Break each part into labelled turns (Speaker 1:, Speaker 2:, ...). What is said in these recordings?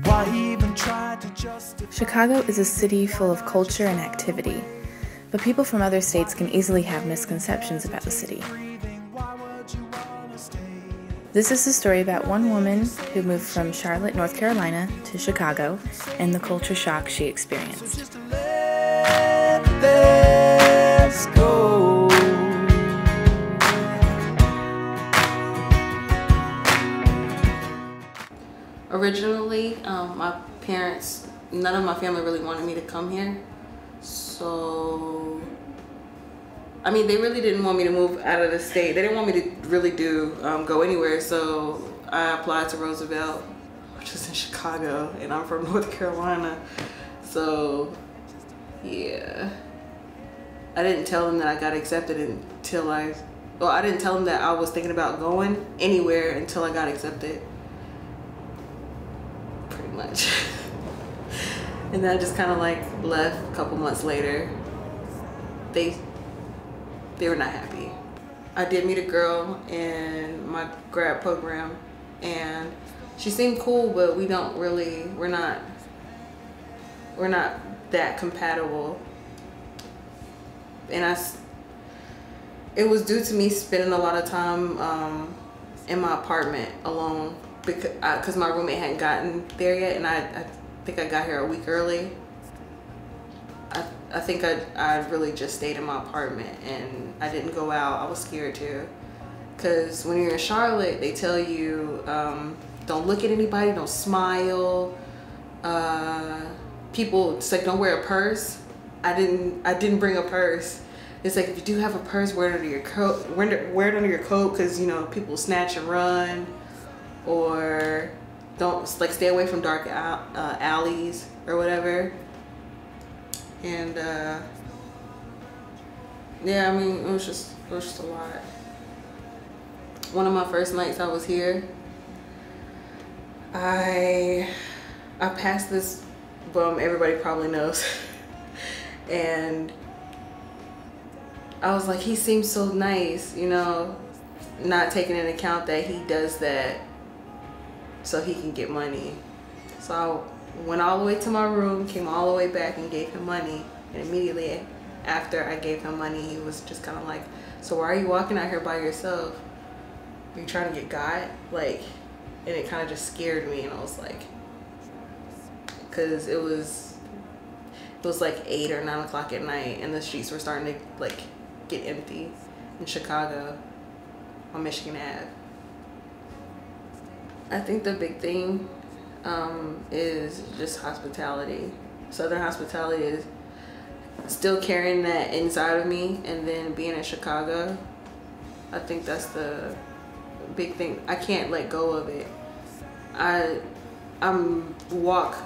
Speaker 1: Why even try to justify?
Speaker 2: Chicago is a city full of culture and activity, but people from other states can easily have misconceptions about the city. This is the story about one woman who moved from Charlotte, North Carolina to Chicago and the culture shock she experienced.
Speaker 1: Just let this go.
Speaker 3: Originally, my parents, none of my family really wanted me to come here. So, I mean, they really didn't want me to move out of the state. They didn't want me to really go anywhere. So I applied to Roosevelt, which is in Chicago, and I'm from North Carolina. So, yeah. I didn't tell them that I got accepted until I didn't tell them that I was thinking about going anywhere until I got accepted. Much. And then I just kind of like left a couple months later. They were not happy. I did meet a girl in my grad program and she seemed cool, but we're not that compatible. And it was due to me spending a lot of time in my apartment alone, because my roommate hadn't gotten there yet, and I think I got here a week early. I think I really just stayed in my apartment and I didn't go out. I was scared too, because when you're in Charlotte, they tell you don't look at anybody, don't smile. People, it's like, don't wear a purse. I didn't bring a purse. It's like, if you do have a purse, wear it under your coat. Wear it under your coat, because you know people snatch and run. Or don't, like, stay away from dark alleys or whatever. And yeah, I mean, it was just a lot. One of my first nights I was here, I passed this bum everybody probably knows. And I was like, he seems so nice, you know, not taking into account that he does that so he can get money. So I went all the way to my room, came all the way back and gave him money. And immediately after I gave him money, he was just kind of like, so why are you walking out here by yourself? Are you trying to get got? Like, and it kind of just scared me. And I was like, because it was like 8 or 9 o'clock at night and the streets were starting to like get empty in Chicago on Michigan Ave. I think the big thing is just hospitality. Southern hospitality is still carrying that inside of me, and then being in Chicago, I think that's the big thing. I can't let go of it. I'm walk,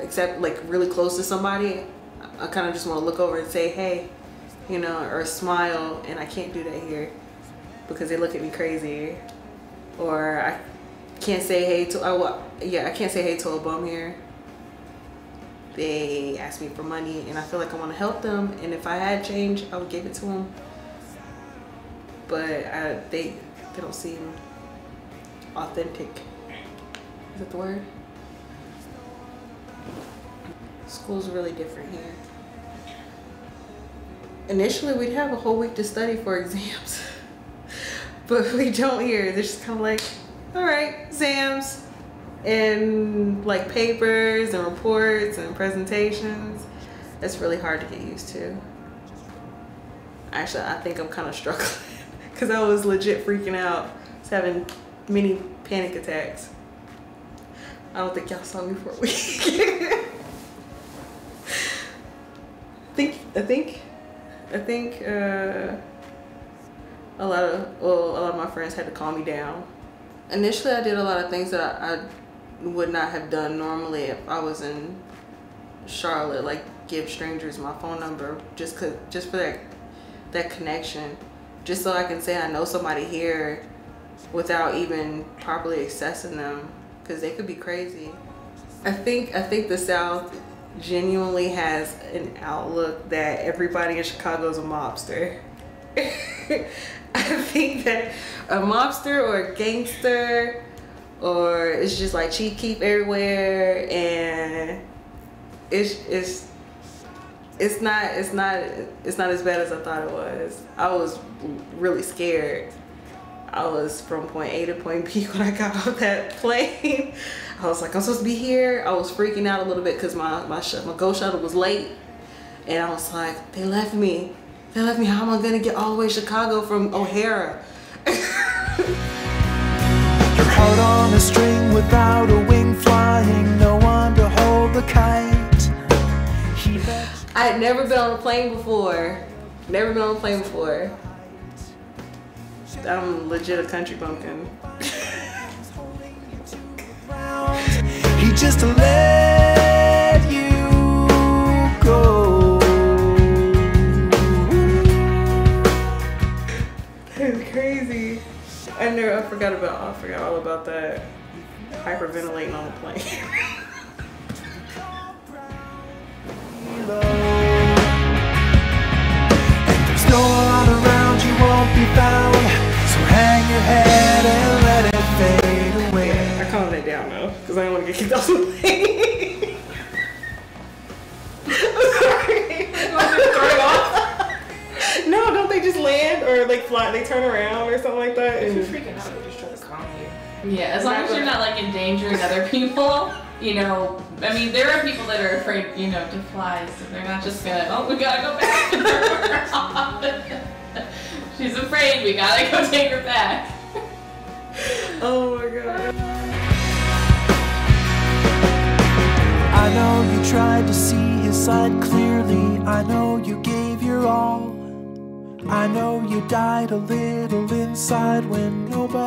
Speaker 3: except like really close to somebody, I kind of just want to look over and say, hey, you know, or smile, and I can't do that here because they look at me crazy. Or I can't say hey to, I can't say hey to a bum here. They ask me for money and I feel like I want to help them, and if I had change, I would give it to them. But they don't seem authentic. Is that the word? School's really different here. Initially, we'd have a whole week to study for exams, but we don't here. They're just kind of like, all right, exams and like papers and reports and presentations. That's really hard to get used to. Actually, I think I'm kind of struggling because I was legit freaking out. I was having mini panic attacks. I don't think y'all saw me for a week. I think a lot of my friends had to calm me down. Initially, I did a lot of things that I would not have done normally if I was in Charlotte, like give strangers my phone number just for that connection, just so I can say I know somebody here without even properly assessing them, because they could be crazy. I think the South genuinely has an outlook that everybody in Chicago is a mobster. I think that a mobster or a gangster or it's just like Chief Keef everywhere, and it's not as bad as I thought it was. I was really scared. I was from point A to point B when I got off that plane. I was like, I'm supposed to be here. I was freaking out a little bit because my GO shuttle was late, and I was like, they left me. How am I gonna get all the way to Chicago from O'Hara?
Speaker 1: Your heart on a string without a wing flying, no one to hold the kite.
Speaker 3: I had never been on a plane before. I'm legit a country bumpkin.
Speaker 1: He just let you go.
Speaker 3: That's crazy. I forgot all about that. Hyperventilating on the plane.
Speaker 1: And there's no one around, you won't be found. So hang your head and let it fade away.
Speaker 3: I calmed it down though, because I don't want to get kicked off the plane. No, don't they just land or like fly? They turn around or something like that.
Speaker 4: If you're freaking out, they just try to calm you.
Speaker 5: Yeah, as long as you're not like endangering other people, you know. I mean, there are people that are afraid, you know, to fly, so they're not just gonna, oh, we gotta go back and throw her off. She's afraid, we gotta go take her back.
Speaker 3: Oh my god.
Speaker 1: I know you tried to see his side clearly. I know you gave your all. I know you died a little inside when nobody